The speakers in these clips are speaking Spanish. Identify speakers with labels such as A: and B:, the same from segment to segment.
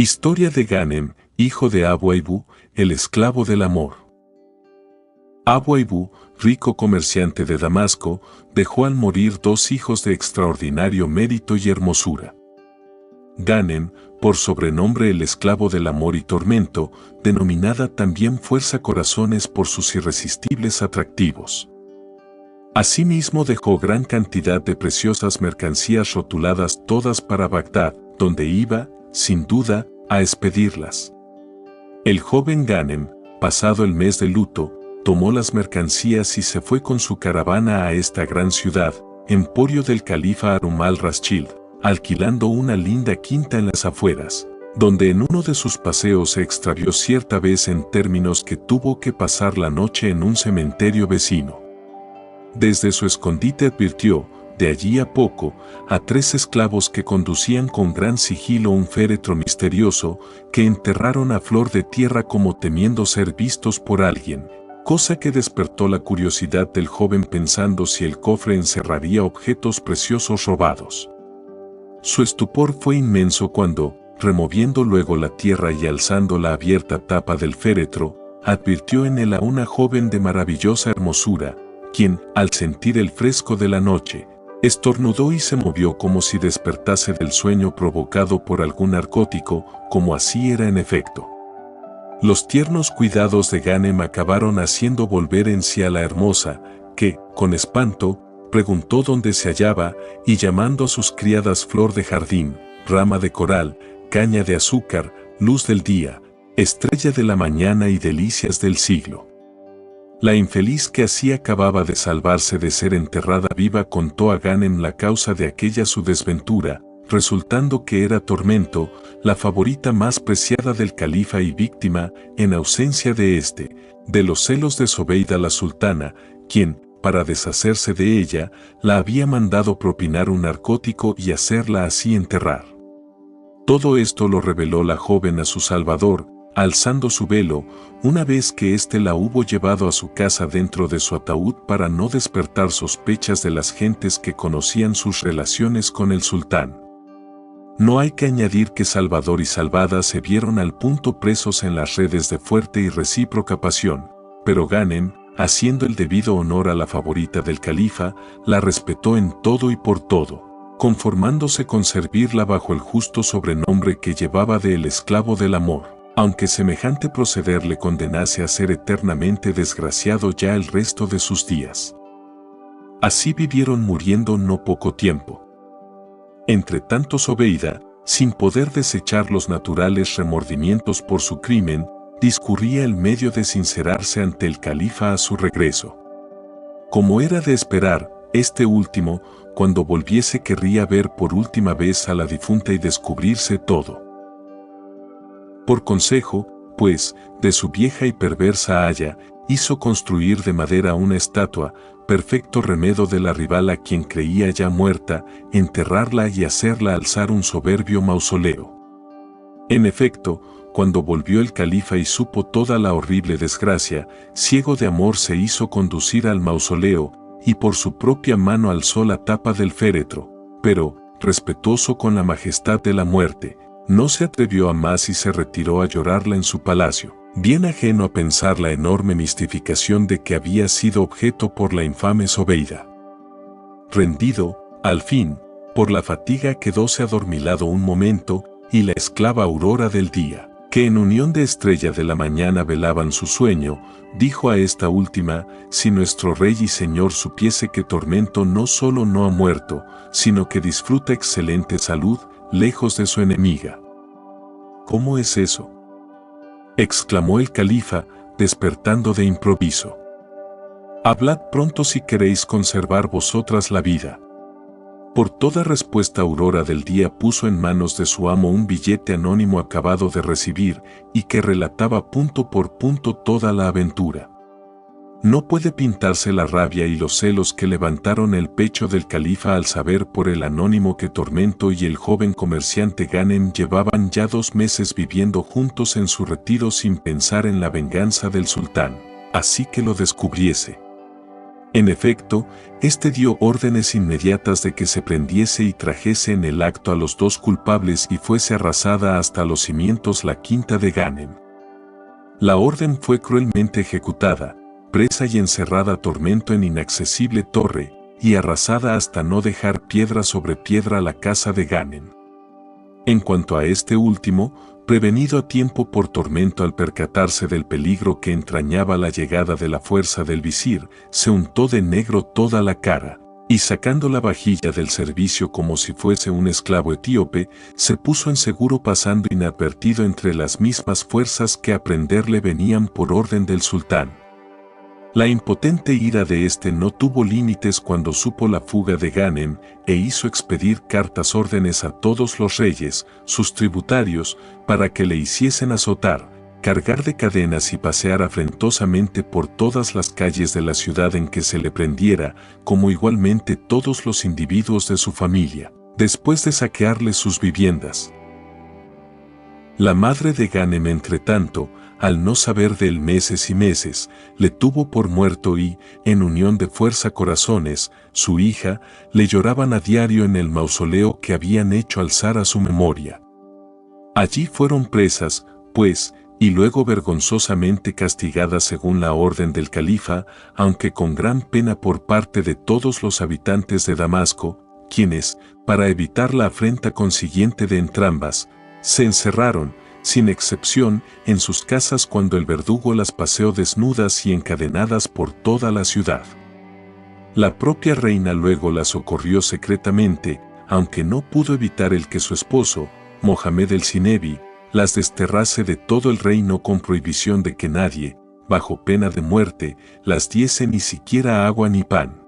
A: Historia de Ghanem, hijo de Abu Ayyub, el esclavo del amor. Abu Ayyub, rico comerciante de Damasco, dejó al morir dos hijos de extraordinario mérito y hermosura. Ghanem, por sobrenombre el esclavo del amor y tormento, denominada también fuerza corazones por sus irresistibles atractivos. Asimismo dejó gran cantidad de preciosas mercancías rotuladas todas para Bagdad, donde iba, sin duda, a expedirlas. El joven Ghanem, pasado el mes de luto, tomó las mercancías y se fue con su caravana a esta gran ciudad, emporio del califa Harun al-Rashid, alquilando una linda quinta en las afueras, donde en uno de sus paseos se extravió cierta vez en términos que tuvo que pasar la noche en un cementerio vecino. Desde su escondite advirtió, de allí a poco, a tres esclavos que conducían con gran sigilo un féretro misterioso, que enterraron a flor de tierra como temiendo ser vistos por alguien, cosa que despertó la curiosidad del joven pensando si el cofre encerraría objetos preciosos robados. Su estupor fue inmenso cuando, removiendo luego la tierra y alzando la abierta tapa del féretro, advirtió en él a una joven de maravillosa hermosura, quien, al sentir el fresco de la noche, estornudó y se movió como si despertase del sueño provocado por algún narcótico, como así era en efecto. Los tiernos cuidados de Ghanem acabaron haciendo volver en sí a la hermosa, que, con espanto, preguntó dónde se hallaba, y llamando a sus criadas flor de jardín, rama de coral, caña de azúcar, luz del día, estrella de la mañana y delicias del siglo. La infeliz que así acababa de salvarse de ser enterrada viva contó a Ghanem la causa de aquella su desventura, resultando que era Tormento, la favorita más preciada del califa y víctima, en ausencia de éste, de los celos de Zobeida la sultana, quien, para deshacerse de ella, la había mandado propinar un narcótico y hacerla así enterrar. Todo esto lo reveló la joven a su salvador, alzando su velo, una vez que éste la hubo llevado a su casa dentro de su ataúd para no despertar sospechas de las gentes que conocían sus relaciones con el sultán. No hay que añadir que Salvador y Salvada se vieron al punto presos en las redes de fuerte y recíproca pasión, pero Ghanem, haciendo el debido honor a la favorita del califa, la respetó en todo y por todo, conformándose con servirla bajo el justo sobrenombre que llevaba de el esclavo del amor, aunque semejante proceder le condenase a ser eternamente desgraciado ya el resto de sus días. Así vivieron muriendo no poco tiempo. Entre tanto Zobeida, sin poder desechar los naturales remordimientos por su crimen, discurría el medio de sincerarse ante el califa a su regreso. Como era de esperar, este último, cuando volviese querría ver por última vez a la difunta y descubrirse todo. Por consejo, pues, de su vieja y perversa aya, hizo construir de madera una estatua, perfecto remedio de la rival a quien creía ya muerta, enterrarla y hacerla alzar un soberbio mausoleo. En efecto, cuando volvió el califa y supo toda la horrible desgracia, ciego de amor se hizo conducir al mausoleo, y por su propia mano alzó la tapa del féretro, pero, respetuoso con la majestad de la muerte, no se atrevió a más y se retiró a llorarla en su palacio, bien ajeno a pensar la enorme mistificación de que había sido objeto por la infame Zobeida. Rendido, al fin, por la fatiga quedóse adormilado un momento, y la esclava aurora del día, que en unión de estrella de la mañana velaban su sueño, dijo a esta última, si nuestro rey y señor supiese que Tormento no solo no ha muerto, sino que disfruta excelente salud, lejos de su enemiga. ¿Cómo es eso?, exclamó el califa, despertando de improviso. Hablad pronto si queréis conservar vosotras la vida. Por toda respuesta Aurora del día puso en manos de su amo un billete anónimo acabado de recibir y que relataba punto por punto toda la aventura. No puede pintarse la rabia y los celos que levantaron el pecho del califa al saber por el anónimo que Tormento y el joven comerciante Ghanem llevaban ya 2 meses viviendo juntos en su retiro sin pensar en la venganza del sultán, así que lo descubriese. En efecto, este dio órdenes inmediatas de que se prendiese y trajese en el acto a los dos culpables y fuese arrasada hasta los cimientos la quinta de Ghanem. La orden fue cruelmente ejecutada, presa y encerrada a Tormento en inaccesible torre, y arrasada hasta no dejar piedra sobre piedra la casa de Ghanem. En cuanto a este último, prevenido a tiempo por Tormento al percatarse del peligro que entrañaba la llegada de la fuerza del visir, se untó de negro toda la cara, y sacando la vajilla del servicio como si fuese un esclavo etíope, se puso en seguro pasando inadvertido entre las mismas fuerzas que a prenderle venían por orden del sultán. La impotente ira de éste no tuvo límites cuando supo la fuga de Ghanem e hizo expedir cartas órdenes a todos los reyes, sus tributarios, para que le hiciesen azotar, cargar de cadenas y pasear afrentosamente por todas las calles de la ciudad en que se le prendiera, como igualmente todos los individuos de su familia, después de saquearle sus viviendas. La madre de Ghanem, entretanto, al no saber de él meses y meses, le tuvo por muerto y, en unión de fuerza corazones, su hija, le lloraban a diario en el mausoleo que habían hecho alzar a su memoria. Allí fueron presas, pues, y luego vergonzosamente castigadas según la orden del califa, aunque con gran pena por parte de todos los habitantes de Damasco, quienes, para evitar la afrenta consiguiente de entrambas, se encerraron, sin excepción, en sus casas cuando el verdugo las paseó desnudas y encadenadas por toda la ciudad. La propia reina luego las socorrió secretamente, aunque no pudo evitar el que su esposo, Mohamed el Zinebi, las desterrase de todo el reino con prohibición de que nadie, bajo pena de muerte, las diese ni siquiera agua ni pan.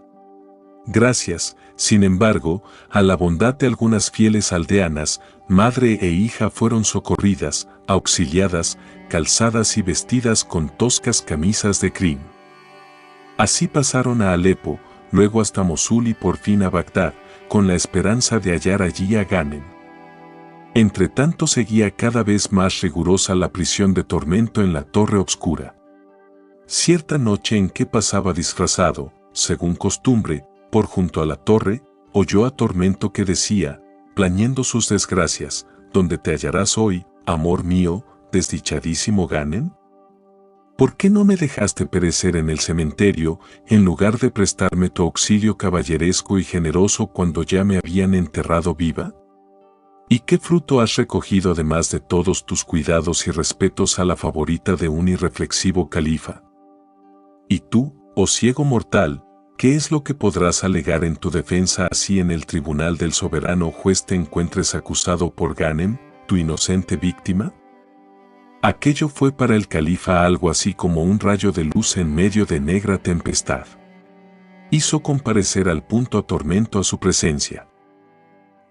A: Gracias, sin embargo, a la bondad de algunas fieles aldeanas, madre e hija fueron socorridas, auxiliadas, calzadas y vestidas con toscas camisas de crin. Así pasaron a Alepo, luego hasta Mosul y por fin a Bagdad, con la esperanza de hallar allí a Ghanem. Entretanto seguía cada vez más rigurosa la prisión de Tormento en la torre obscura. Cierta noche en que pasaba disfrazado, según costumbre, por junto a la torre, oyó a Tormento que decía, plañendo sus desgracias, ¿dónde te hallarás hoy, amor mío, desdichadísimo Ghanem? ¿Por qué no me dejaste perecer en el cementerio, en lugar de prestarme tu auxilio caballeresco y generoso cuando ya me habían enterrado viva? ¿Y qué fruto has recogido además de todos tus cuidados y respetos a la favorita de un irreflexivo califa? ¿Y tú, oh ciego mortal, qué es lo que podrás alegar en tu defensa así en el tribunal del soberano juez te encuentres acusado por Ghanem, tu inocente víctima? Aquello fue para el califa algo así como un rayo de luz en medio de negra tempestad. Hizo comparecer al punto a Tormento a su presencia.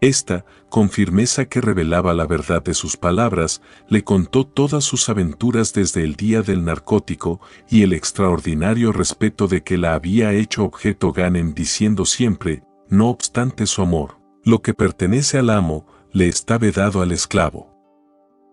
A: Esta, con firmeza que revelaba la verdad de sus palabras, le contó todas sus aventuras desde el día del narcótico y el extraordinario respeto de que la había hecho objeto Ghanem, diciendo siempre, no obstante su amor, lo que pertenece al amo, le está vedado al esclavo.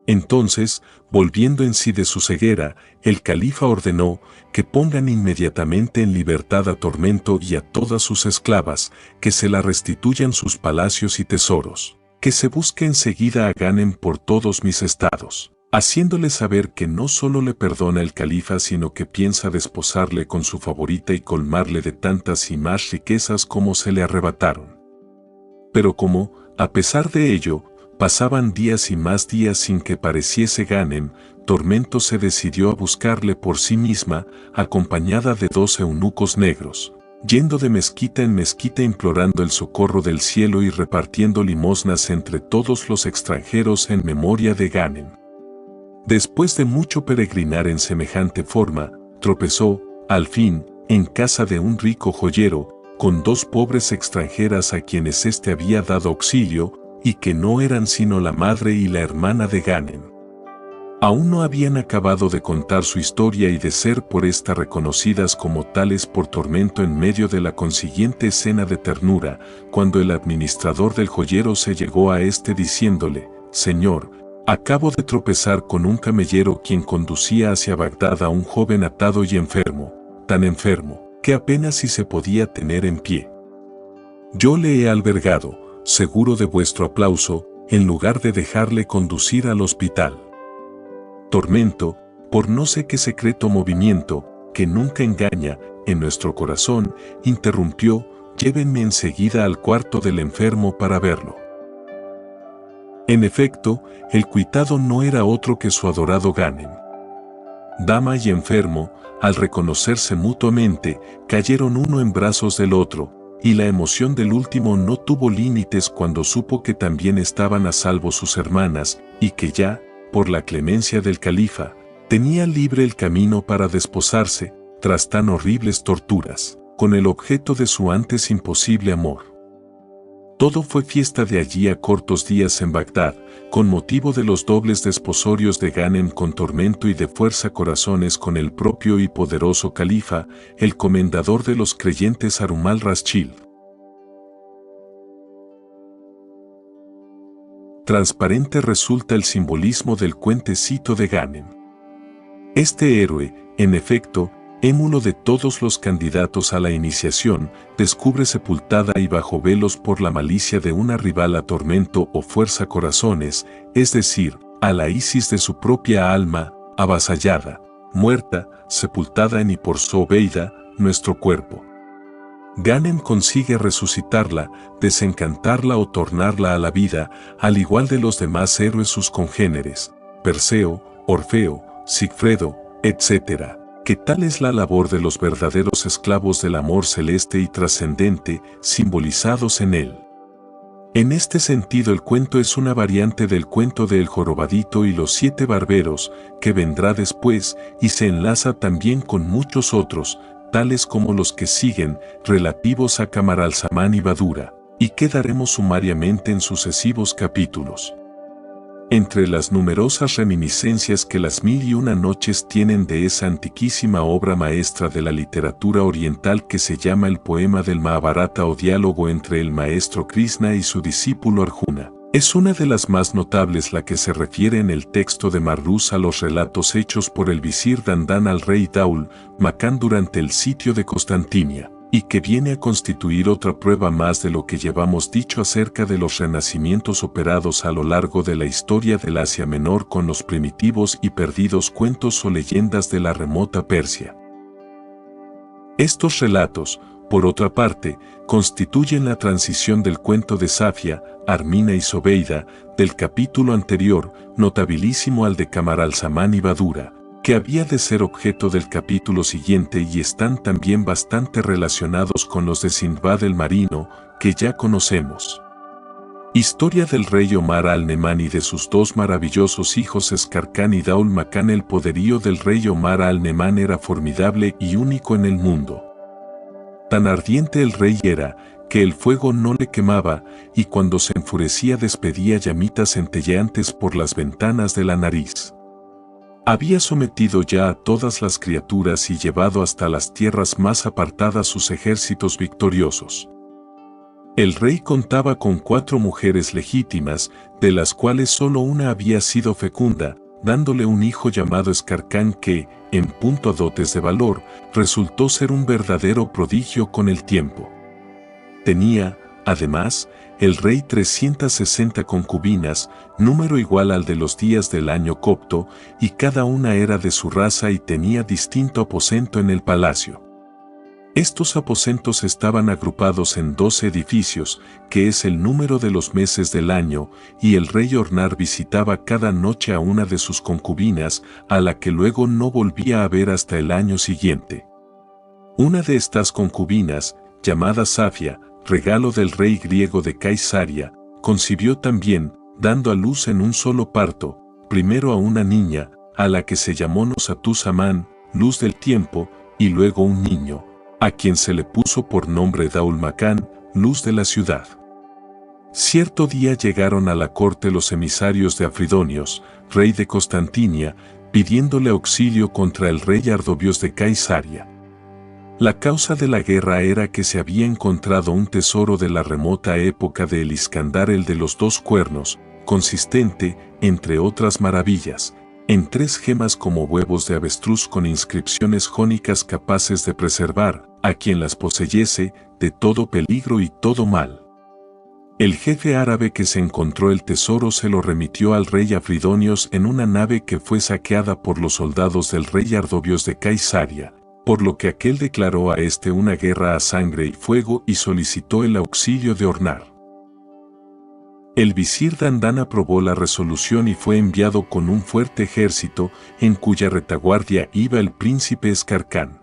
A: Entonces, volviendo en sí de su ceguera, el califa ordenó que pongan inmediatamente en libertad a Tormento y a todas sus esclavas, que se la restituyan sus palacios y tesoros, que se busque enseguida a Ghanem por todos mis estados, haciéndole saber que no solo le perdona el califa sino que piensa desposarle con su favorita y colmarle de tantas y más riquezas como se le arrebataron. Pero como, a pesar de ello, pasaban días y más días sin que pareciese Ghanem, Tormento se decidió a buscarle por sí misma, acompañada de 2 eunucos negros, yendo de mezquita en mezquita implorando el socorro del cielo y repartiendo limosnas entre todos los extranjeros en memoria de Ghanem. Después de mucho peregrinar en semejante forma, tropezó, al fin, en casa de un rico joyero, con 2 pobres extranjeras a quienes éste había dado auxilio, y que no eran sino la madre y la hermana de Ghanem. Aún no habían acabado de contar su historia y de ser por esta reconocidas como tales por Tormento en medio de la consiguiente escena de ternura, cuando el administrador del joyero se llegó a éste diciéndole, «Señor, acabo de tropezar con un camellero quien conducía hacia Bagdad a un joven atado y enfermo, tan enfermo, que apenas si se podía tener en pie. Yo le he albergado, seguro de vuestro aplauso, en lugar de dejarle conducir al hospital. Tormento, por no sé qué secreto movimiento, que nunca engaña, en nuestro corazón, interrumpió: llévenme enseguida al cuarto del enfermo para verlo. En efecto, el cuitado no era otro que su adorado Ghanem. Dama y enfermo, al reconocerse mutuamente, cayeron uno en brazos del otro, y la emoción del último no tuvo límites cuando supo que también estaban a salvo sus hermanas, y que ya, por la clemencia del califa, tenía libre el camino para desposarse, tras tan horribles torturas, con el objeto de su antes imposible amor. Todo fue fiesta de allí a cortos días en Bagdad, con motivo de los dobles desposorios de Ghanem con tormento y de fuerza corazones con el propio y poderoso califa, el comendador de los creyentes Harun al-Rashid. Transparente resulta el simbolismo del cuentecito de Ghanem. Este héroe, en efecto, émulo de todos los candidatos a la iniciación, descubre sepultada y bajo velos por la malicia de una rival a tormento o fuerza corazones, es decir, a la Isis de su propia alma, avasallada, muerta, sepultada en y por Zobeida, nuestro cuerpo. Ghanem consigue resucitarla, desencantarla o tornarla a la vida, al igual de los demás héroes sus congéneres, Perseo, Orfeo, Sigfredo, etc., que tal es la labor de los verdaderos esclavos del amor celeste y trascendente, simbolizados en él. En este sentido el cuento es una variante del cuento de El Jorobadito y los 7 barberos, que vendrá después y se enlaza también con muchos otros, tales como los que siguen, relativos a Camaralzaman y Badura, y que daremos sumariamente en sucesivos capítulos. Entre las numerosas reminiscencias que las 1001 noches tienen de esa antiquísima obra maestra de la literatura oriental que se llama el poema del Mahabharata o diálogo entre el maestro Krishna y su discípulo Arjuna, es una de las más notables la que se refiere en el texto de Marruz a los relatos hechos por el visir Dandan al rey Daul Makán durante el sitio de Constantinia, y que viene a constituir otra prueba más de lo que llevamos dicho acerca de los renacimientos operados a lo largo de la historia del Asia Menor con los primitivos y perdidos cuentos o leyendas de la remota Persia. Estos relatos, por otra parte, constituyen la transición del cuento de Safia, Armina y Zobeida, del capítulo anterior, notabilísimo al de Camaralzaman y Badura, que había de ser objeto del capítulo siguiente y están también bastante relacionados con los de Sindbad el Marino, que ya conocemos. Historia del rey Omar al-Nemán y de sus 2 maravillosos hijos Escarcán y Daul Makán. El poderío del rey Omar al-Nemán era formidable y único en el mundo. Tan ardiente el rey era, que el fuego no le quemaba, y cuando se enfurecía despedía llamitas centelleantes por las ventanas de la nariz. Había sometido ya a todas las criaturas y llevado hasta las tierras más apartadas sus ejércitos victoriosos. El rey contaba con 4 mujeres legítimas, de las cuales solo una había sido fecunda, dándole un hijo llamado Escarcán que, en punto a dotes de valor, resultó ser un verdadero prodigio con el tiempo. Tenía, además, el rey 360 concubinas, número igual al de los días del año copto, y cada una era de su raza y tenía distinto aposento en el palacio. Estos aposentos estaban agrupados en 12 edificios, que es el número de los meses del año, y el rey Ornar visitaba cada noche a una de sus concubinas, a la que luego no volvía a ver hasta el año siguiente. Una de estas concubinas, llamada Safia, regalo del rey griego de Caisaria, concibió también, dando a luz en un solo parto, primero a una niña, a la que se llamó Nosatusamán, luz del tiempo, y luego un niño, a quien se le puso por nombre Daul Makán, luz de la ciudad. Cierto día llegaron a la corte los emisarios de Afridonios, rey de Constantinia, pidiéndole auxilio contra el rey Ardobios de Caisaria. La causa de la guerra era que se había encontrado un tesoro de la remota época de El Iskandar el de los 2 cuernos, consistente, entre otras maravillas, en 3 gemas como huevos de avestruz con inscripciones jónicas capaces de preservar, a quien las poseyese de todo peligro y todo mal. El jefe árabe que se encontró el tesoro se lo remitió al rey Afridonios en una nave que fue saqueada por los soldados del rey Ardobios de Caisaria, por lo que aquel declaró a este una guerra a sangre y fuego y solicitó el auxilio de Ornar. El visir Dandán aprobó la resolución y fue enviado con un fuerte ejército, en cuya retaguardia iba el príncipe Escarcán.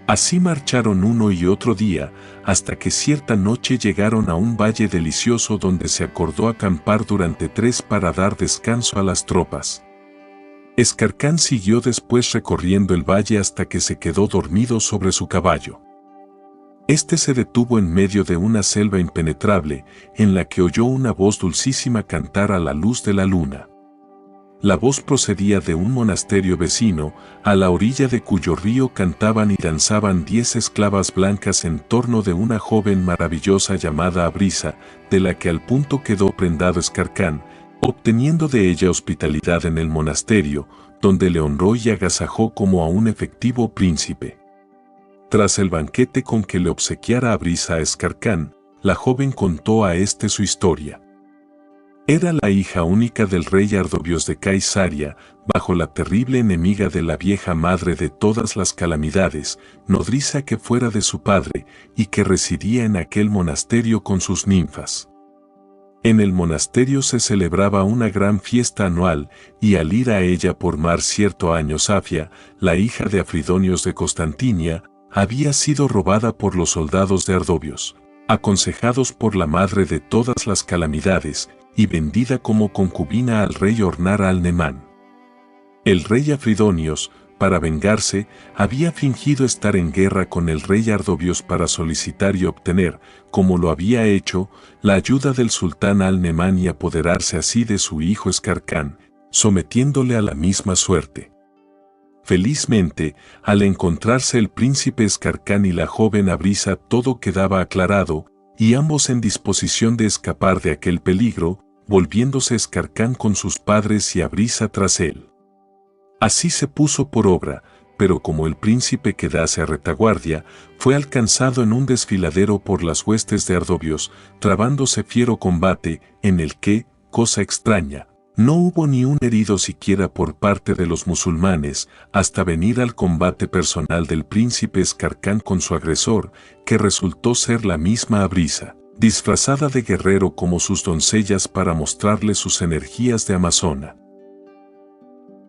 A: Así marcharon uno y otro día, hasta que cierta noche llegaron a un valle delicioso donde se acordó acampar durante 3 para dar descanso a las tropas. Escarcán siguió después recorriendo el valle hasta que se quedó dormido sobre su caballo. Este se detuvo en medio de una selva impenetrable, en la que oyó una voz dulcísima cantar a la luz de la luna. La voz procedía de un monasterio vecino, a la orilla de cuyo río cantaban y danzaban 10 esclavas blancas en torno de una joven maravillosa llamada Abrisa, de la que al punto quedó prendado Escarcán, obteniendo de ella hospitalidad en el monasterio, donde le honró y agasajó como a un efectivo príncipe. Tras el banquete con que le obsequiara Abrisa a Escarcán, la joven contó a este su historia. Era la hija única del rey Ardobios de Caisaria, bajo la terrible enemiga de la vieja madre de todas las calamidades, nodriza que fuera de su padre, y que residía en aquel monasterio con sus ninfas. En el monasterio se celebraba una gran fiesta anual, y al ir a ella por mar cierto año Safia, la hija de Afridonios de Constantinia, había sido robada por los soldados de Ardobios, aconsejados por la madre de todas las calamidades, y vendida como concubina al rey Ornar al-Nemán. El rey Afridonios, para vengarse, había fingido estar en guerra con el rey Ardobios para solicitar y obtener, como lo había hecho, la ayuda del sultán al-Nemán y apoderarse así de su hijo Escarcán, sometiéndole a la misma suerte. Felizmente, al encontrarse el príncipe Escarcán y la joven Abrisa, todo quedaba aclarado, y ambos en disposición de escapar de aquel peligro, volviéndose Escarcán con sus padres y Abrisa tras él. Así se puso por obra, pero como el príncipe quedase a retaguardia, fue alcanzado en un desfiladero por las huestes de Ardobios, trabándose fiero combate, en el que, cosa extraña, no hubo ni un herido siquiera por parte de los musulmanes, hasta venir al combate personal del príncipe Escarcán con su agresor, que resultó ser la misma Abrisa, disfrazada de guerrero como sus doncellas para mostrarle sus energías de amazona.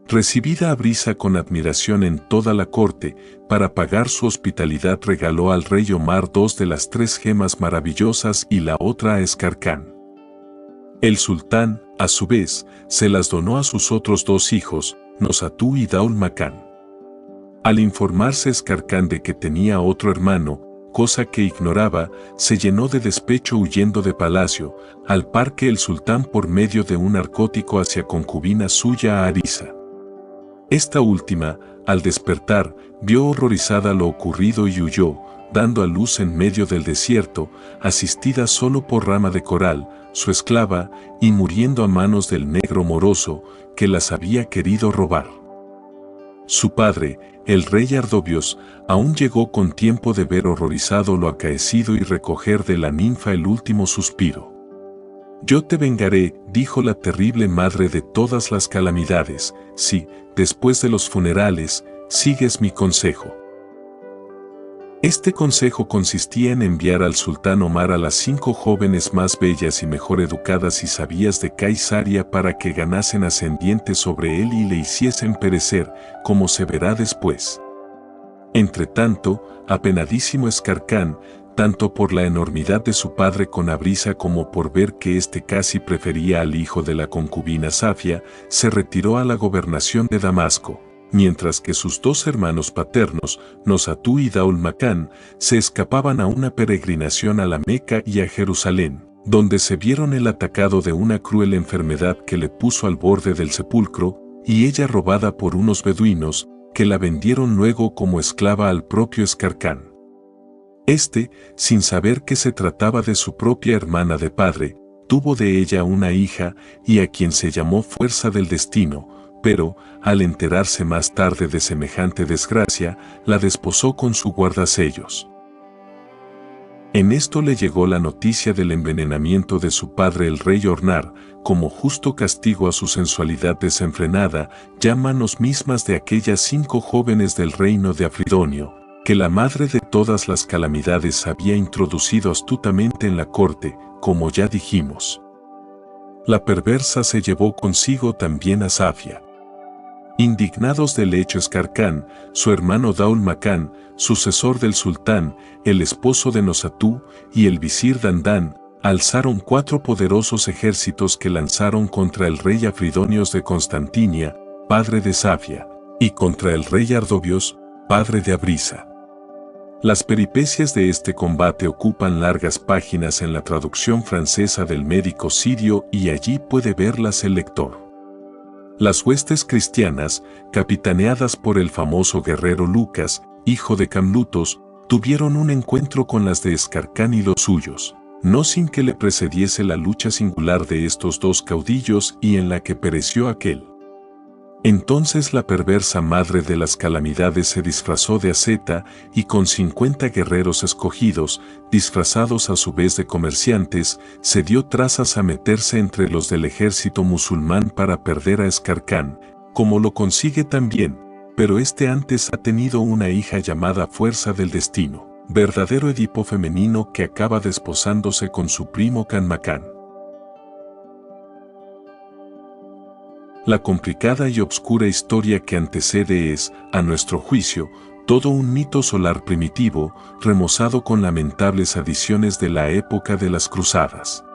A: Recibida Abrisa con admiración en toda la corte, para pagar su hospitalidad regaló al rey Omar 2 de las 3 gemas maravillosas y la otra a Escarcán. El sultán, a su vez, se las donó a sus otros 2 hijos, Nosatú y Daul Makán. Al informarse Escarcán de que tenía otro hermano, cosa que ignoraba, se llenó de despecho huyendo de palacio, al par que el sultán por medio de un narcótico hacia concubina suya a Arisa. Esta última, al despertar, vio horrorizada lo ocurrido y huyó, dando a luz en medio del desierto, asistida solo por Rama de Coral, su esclava, y muriendo a manos del negro moroso, que las había querido robar. Su padre, el rey Ardobios, aún llegó con tiempo de ver horrorizado lo acaecido y recoger de la ninfa el último suspiro. «Yo te vengaré», dijo la terrible madre de todas las calamidades, «si, después de los funerales, sigues mi consejo». Este consejo consistía en enviar al sultán Omar a las 5 jóvenes más bellas y mejor educadas y sabias de Caisaria para que ganasen ascendiente sobre él y le hiciesen perecer, como se verá después. Entretanto, apenadísimo Escarcán, tanto por la enormidad de su padre con Abrisa como por ver que éste casi prefería al hijo de la concubina Safia, se retiró a la gobernación de Damasco, mientras que sus 2 hermanos paternos, Nosatú y Daul Makán, se escapaban a una peregrinación a la Meca y a Jerusalén, donde se vieron el atacado de una cruel enfermedad que le puso al borde del sepulcro, y ella robada por unos beduinos, que la vendieron luego como esclava al propio Escarcán. Este, sin saber que se trataba de su propia hermana de padre, tuvo de ella una hija, y a quien se llamó Fuerza del Destino, pero, al enterarse más tarde de semejante desgracia, la desposó con su guardasellos. En esto le llegó la noticia del envenenamiento de su padre el rey Ornar, como justo castigo a su sensualidad desenfrenada, ya manos mismas de aquellas 5 jóvenes del reino de Afridonio, que la madre de todas las calamidades había introducido astutamente en la corte, como ya dijimos. La perversa se llevó consigo también a Safia. Indignados del hecho Escarcán, su hermano Daul Macán, sucesor del sultán, el esposo de Nosatú, y el visir Dandán, alzaron 4 poderosos ejércitos que lanzaron contra el rey Afridonios de Constantinia, padre de Safia, y contra el rey Ardobios, padre de Abrisa. Las peripecias de este combate ocupan largas páginas en la traducción francesa del médico sirio y allí puede verlas el lector. Las huestes cristianas, capitaneadas por el famoso guerrero Lucas, hijo de Camlutos, tuvieron un encuentro con las de Escarcán y los suyos, no sin que le precediese la lucha singular de estos 2 caudillos y en la que pereció aquel. Entonces la perversa madre de las calamidades se disfrazó de asceta y con 50 guerreros escogidos, disfrazados a su vez de comerciantes, se dio trazas a meterse entre los del ejército musulmán para perder a Escarcán, como lo consigue también, pero este antes ha tenido una hija llamada Fuerza del Destino, verdadero Edipo femenino que acaba desposándose con su primo Canmacán. La complicada y obscura historia que antecede es, a nuestro juicio, todo un mito solar primitivo, remozado con lamentables adiciones de la época de las cruzadas.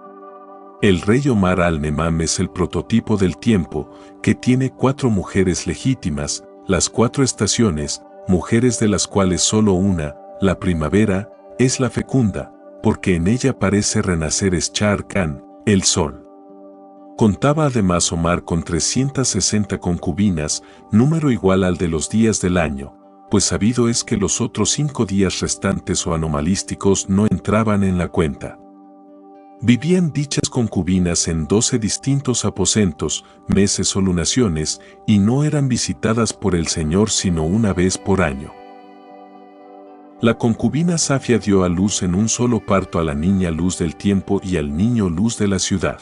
A: El rey Omar al-Nemam es el prototipo del tiempo, que tiene 4 mujeres legítimas, las 4 estaciones, mujeres de las cuales solo una, la primavera, es la fecunda, porque en ella parece renacer Shar Khan, el sol. Contaba además Omar con 360 concubinas, número igual al de los días del año, pues sabido es que los otros 5 días restantes o anomalísticos no entraban en la cuenta. Vivían dichas concubinas en 12 distintos aposentos, meses o lunaciones, y no eran visitadas por el Señor sino una vez por año. La concubina Safia dio a luz en un solo parto a la niña luz del tiempo y al niño luz de la ciudad.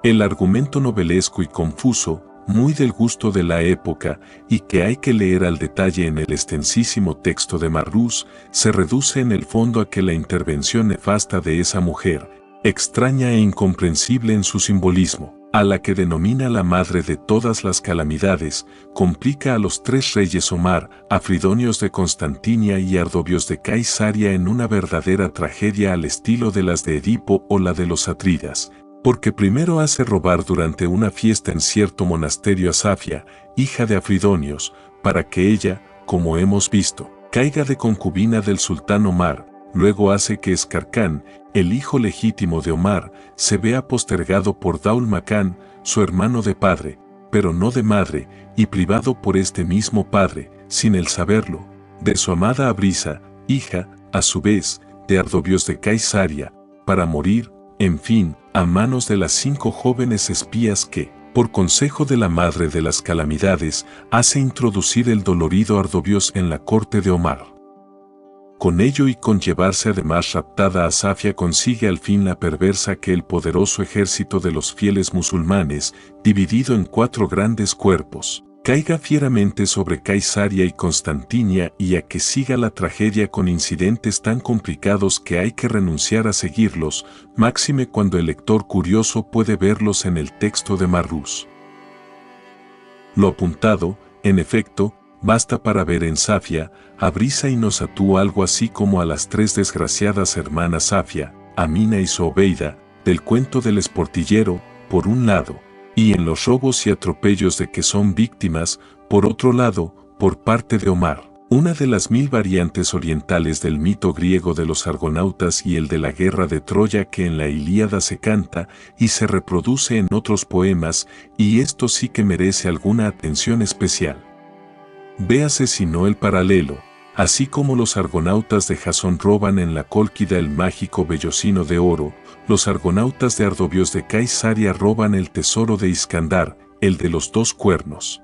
A: El argumento novelesco y confuso, muy del gusto de la época y que hay que leer al detalle en el extensísimo texto de Marrús, se reduce en el fondo a que la intervención nefasta de esa mujer, extraña e incomprensible en su simbolismo, a la que denomina la madre de todas las calamidades, complica a los 3 reyes Omar, Afridonios de Constantinia y Ardobios de Caisaria en una verdadera tragedia al estilo de las de Edipo o la de los Atridas. Porque primero hace robar durante una fiesta en cierto monasterio a Safia, hija de Afridonios, para que ella, como hemos visto, caiga de concubina del sultán Omar, luego hace que Escarcán, el hijo legítimo de Omar, se vea postergado por Daul Macán, su hermano de padre, pero no de madre, y privado por este mismo padre, sin el saberlo, de su amada Abrisa, hija, a su vez, de Ardobios de Caisaria, para morir, en fin, a manos de las 5 jóvenes espías que, por consejo de la madre de las calamidades, hace introducir el dolorido Ardobios en la corte de Omar. Con ello y con llevarse además raptada a Safia consigue al fin la perversa que el poderoso ejército de los fieles musulmanes, dividido en 4 grandes cuerpos, caiga fieramente sobre Caisaria y Constantinia y a que siga la tragedia con incidentes tan complicados que hay que renunciar a seguirlos, máxime cuando el lector curioso puede verlos en el texto de Marrús. Lo apuntado, en efecto, basta para ver en Safia, Abrisa y Nosatú algo así como a las 3 desgraciadas hermanas Safia, Amina y Zobeida, del cuento del esportillero, por un lado, y en los robos y atropellos de que son víctimas, por otro lado, por parte de Omar. Una de las 1000 variantes orientales del mito griego de los argonautas y el de la guerra de Troya que en la Ilíada se canta y se reproduce en otros poemas, y esto sí que merece alguna atención especial. Véase si no el paralelo, así como los argonautas de Jasón roban en la Cólquida el mágico vellocino de oro, los argonautas de Ardobios de Caisaria roban el tesoro de Iskandar, el de los dos cuernos.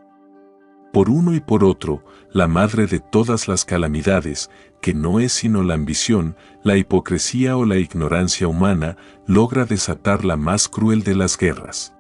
A: Por uno y por otro, la madre de todas las calamidades, que no es sino la ambición, la hipocresía o la ignorancia humana, logra desatar la más cruel de las guerras.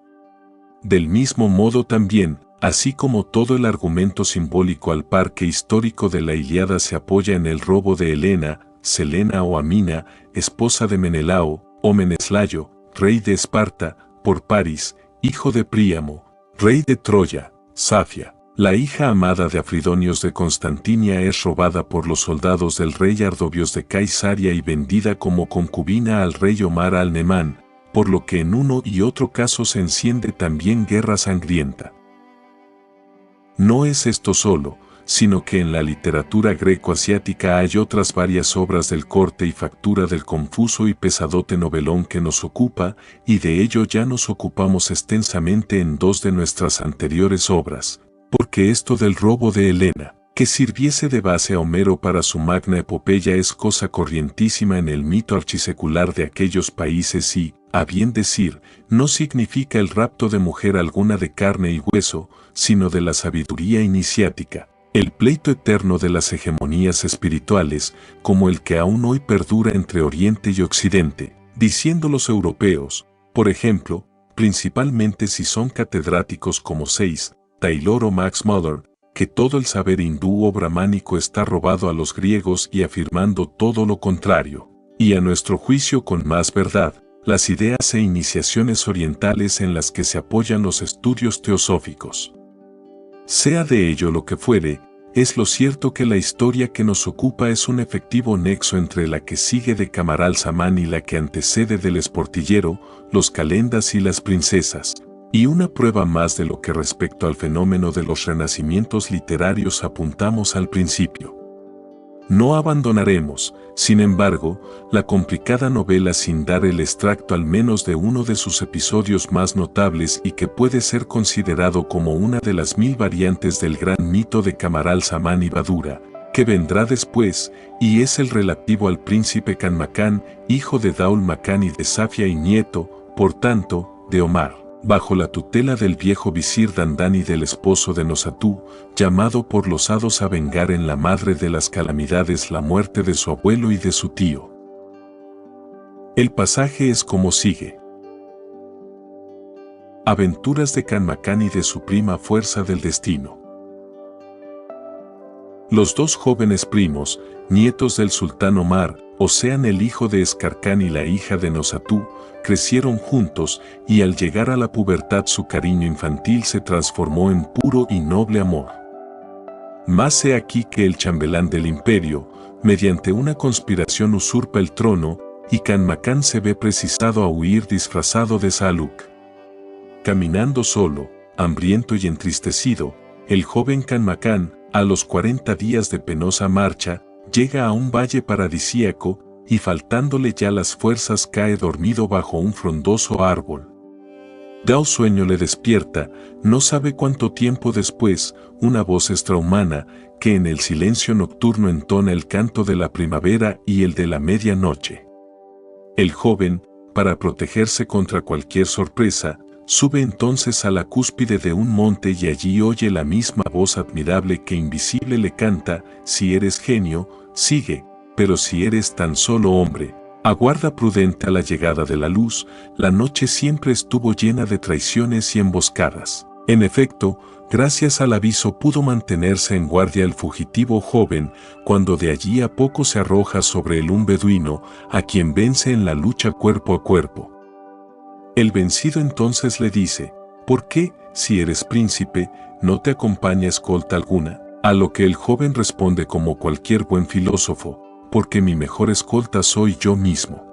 A: Del mismo modo también, así como todo el argumento simbólico al parque histórico de la Ilíada se apoya en el robo de Helena, Selena o Amina, esposa de Menelao, o Meneslayo, rey de Esparta, por Paris, hijo de Príamo, rey de Troya, Safia. La hija amada de Afridonios de Constantinia es robada por los soldados del rey Ardobios de Caisaria y vendida como concubina al rey Omar al-Nemán, por lo que en uno y otro caso se enciende también guerra sangrienta. No es esto solo, sino que en la literatura greco-asiática hay otras varias obras del corte y factura del confuso y pesadote novelón que nos ocupa, y de ello ya nos ocupamos extensamente en dos de nuestras anteriores obras. Porque esto del robo de Helena, que sirviese de base a Homero para su magna epopeya, es cosa corrientísima en el mito archisecular de aquellos países y, a bien decir, no significa el rapto de mujer alguna de carne y hueso, sino de la sabiduría iniciática, el pleito eterno de las hegemonías espirituales, como el que aún hoy perdura entre Oriente y Occidente, diciendo los europeos, por ejemplo, principalmente si son catedráticos como Taylor o Max Muller, que todo el saber hindú o brahmánico está robado a los griegos, y afirmando todo lo contrario, y a nuestro juicio con más verdad, las ideas e iniciaciones orientales en las que se apoyan los estudios teosóficos. Sea de ello lo que fuere, es lo cierto que la historia que nos ocupa es un efectivo nexo entre la que sigue de Camaral Samán y la que antecede del Esportillero, los Calendas y las princesas. Y una prueba más de lo que respecto al fenómeno de los renacimientos literarios apuntamos al principio. No abandonaremos, sin embargo, la complicada novela sin dar el extracto al menos de uno de sus episodios más notables y que puede ser considerado como una de las 1000 variantes del gran mito de Camaral Samán y Badura, que vendrá después, y es el relativo al príncipe Canmacán, hijo de Daul Macán y de Safia y nieto, por tanto, de Omar, bajo la tutela del viejo visir Dandán y del esposo de Nosatú, llamado por los hados a vengar en la madre de las calamidades la muerte de su abuelo y de su tío. El pasaje es como sigue. Aventuras de Canmacán y de su prima Fuerza del Destino. Los dos jóvenes primos, nietos del sultán Omar, o sean el hijo de Escarcán y la hija de Nosatú, crecieron juntos, y al llegar a la pubertad su cariño infantil se transformó en puro y noble amor. Mas he aquí que el chambelán del imperio, mediante una conspiración usurpa el trono, y Canmacán se ve precisado a huir disfrazado de Saaluk. Caminando solo, hambriento y entristecido, el joven Canmacán, a los 40 días de penosa marcha, llega a un valle paradisíaco, y faltándole ya las fuerzas cae dormido bajo un frondoso árbol. Dao sueño le despierta, no sabe cuánto tiempo después, una voz extrahumana, que en el silencio nocturno entona el canto de la primavera y el de la medianoche. El joven, para protegerse contra cualquier sorpresa, sube entonces a la cúspide de un monte y allí oye la misma voz admirable que invisible le canta: si eres genio, sigue, pero si eres tan solo hombre, aguarda prudente a la llegada de la luz. La noche siempre estuvo llena de traiciones y emboscadas. En efecto, gracias al aviso pudo mantenerse en guardia el fugitivo joven, cuando de allí a poco se arroja sobre él un beduino, a quien vence en la lucha cuerpo a cuerpo. El vencido entonces le dice: ¿por qué, si eres príncipe, no te acompaña escolta alguna? A lo que el joven responde como cualquier buen filósofo: porque mi mejor escolta soy yo mismo.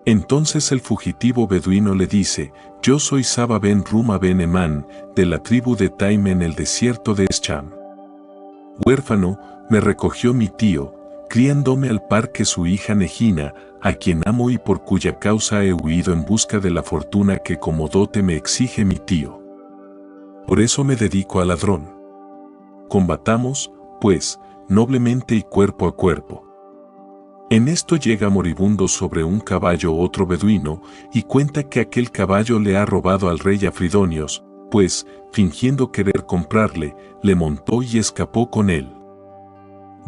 A: Entonces el fugitivo beduino le dice: yo soy Saba ben Ruma ben Emán, de la tribu de Taim en el desierto de Escham. Huérfano, me recogió mi tío, criándome al par que su hija Negina, a quien amo y por cuya causa he huido en busca de la fortuna que como dote me exige mi tío. Por eso me dedico al ladrón. Combatamos, pues, noblemente y cuerpo a cuerpo. En esto llega moribundo sobre un caballo otro beduino, y cuenta que aquel caballo le ha robado al rey Afridonios, pues, fingiendo querer comprarle, le montó y escapó con él.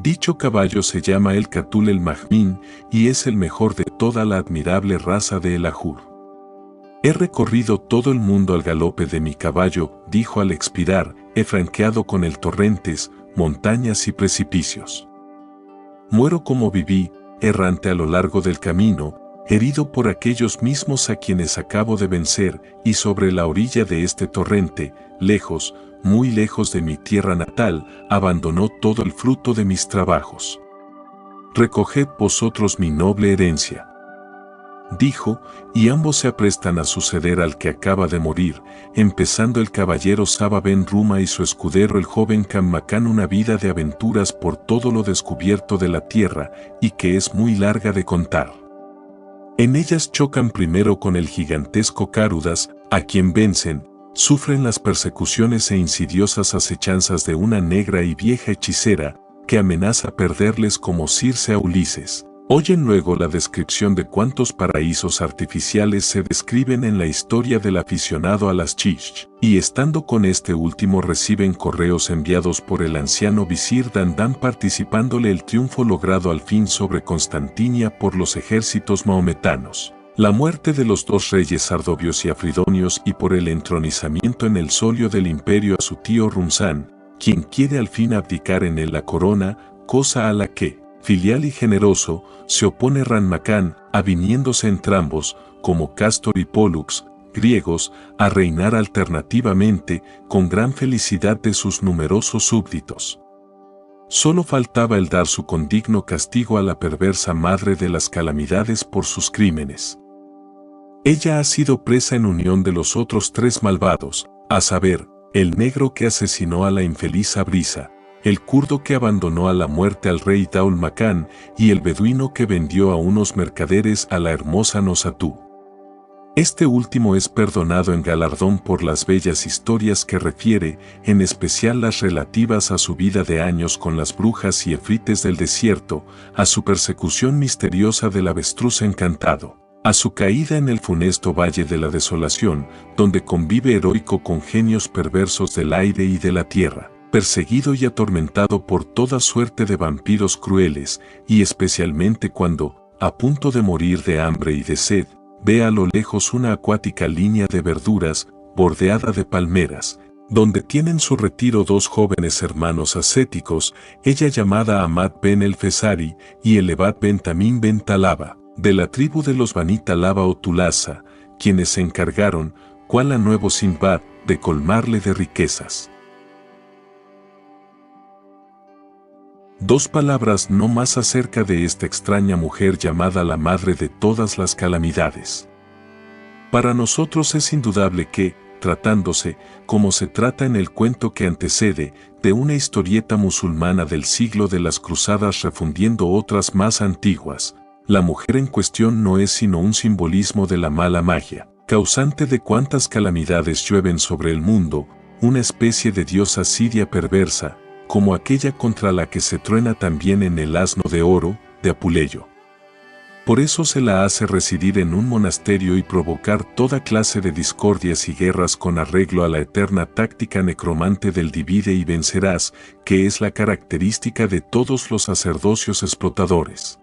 A: Dicho caballo se llama el Catul el Majmin y es el mejor de toda la admirable raza de El Ajur. He recorrido todo el mundo al galope de mi caballo, dijo al expirar, he franqueado con él torrentes, montañas y precipicios. Muero como viví, errante a lo largo del camino, herido por aquellos mismos a quienes acabo de vencer, y sobre la orilla de este torrente, lejos, muy lejos de mi tierra natal, abandonó todo el fruto de mis trabajos. Recoged vosotros mi noble herencia. Dijo, y ambos se aprestan a suceder al que acaba de morir, empezando el caballero Saba ben Ruma y su escudero el joven Kanmakan una vida de aventuras por todo lo descubierto de la tierra, y que es muy larga de contar. En ellas chocan primero con el gigantesco Carudas, a quien vencen, sufren las persecuciones e insidiosas acechanzas de una negra y vieja hechicera, que amenaza perderles como Circe a Ulises. Oyen luego la descripción de cuántos paraísos artificiales se describen en la historia del aficionado a las chish, y estando con este último reciben correos enviados por el anciano visir Dandán participándole el triunfo logrado al fin sobre Constantinia por los ejércitos maometanos, la muerte de los dos reyes Ardobios y Afridonios y por el entronizamiento en el solio del imperio a su tío Rumzán, quien quiere al fin abdicar en él la corona, cosa a la que, filial y generoso, se opone Ranmakán, aviniéndose entrambos, como Castor y Pólux, griegos, a reinar alternativamente, con gran felicidad de sus numerosos súbditos. Solo faltaba el dar su condigno castigo a la perversa madre de las calamidades por sus crímenes. Ella ha sido presa en unión de los otros tres malvados, a saber, el negro que asesinó a la infeliz Abrisa, el kurdo que abandonó a la muerte al rey Daul Makán y el beduino que vendió a unos mercaderes a la hermosa Nosatú. Este último es perdonado en galardón por las bellas historias que refiere, en especial las relativas a su vida de años con las brujas y efrites del desierto, a su persecución misteriosa del avestruz encantado, a su caída en el funesto valle de la desolación, donde convive heroico con genios perversos del aire y de la tierra, perseguido y atormentado por toda suerte de vampiros crueles, y especialmente cuando, a punto de morir de hambre y de sed, ve a lo lejos una acuática línea de verduras, bordeada de palmeras, donde tienen su retiro dos jóvenes hermanos ascéticos, ella llamada Ahmad ben el-Fezari y Elebat ben Tamim ben Talaba, de la tribu de los Bani Talaba o Tulasa, quienes se encargaron, cual a nuevo Sinbad, de colmarle de riquezas. Dos palabras no más acerca de esta extraña mujer llamada la madre de todas las calamidades. Para nosotros es indudable que, tratándose, como se trata en el cuento que antecede, de una historieta musulmana del siglo de las cruzadas refundiendo otras más antiguas, la mujer en cuestión no es sino un simbolismo de la mala magia, causante de cuantas calamidades llueven sobre el mundo, una especie de diosa siria perversa, como aquella contra la que se truena también en el asno de oro, de Apuleyo. Por eso se la hace residir en un monasterio y provocar toda clase de discordias y guerras con arreglo a la eterna táctica necromante del divide y vencerás, que es la característica de todos los sacerdocios explotadores.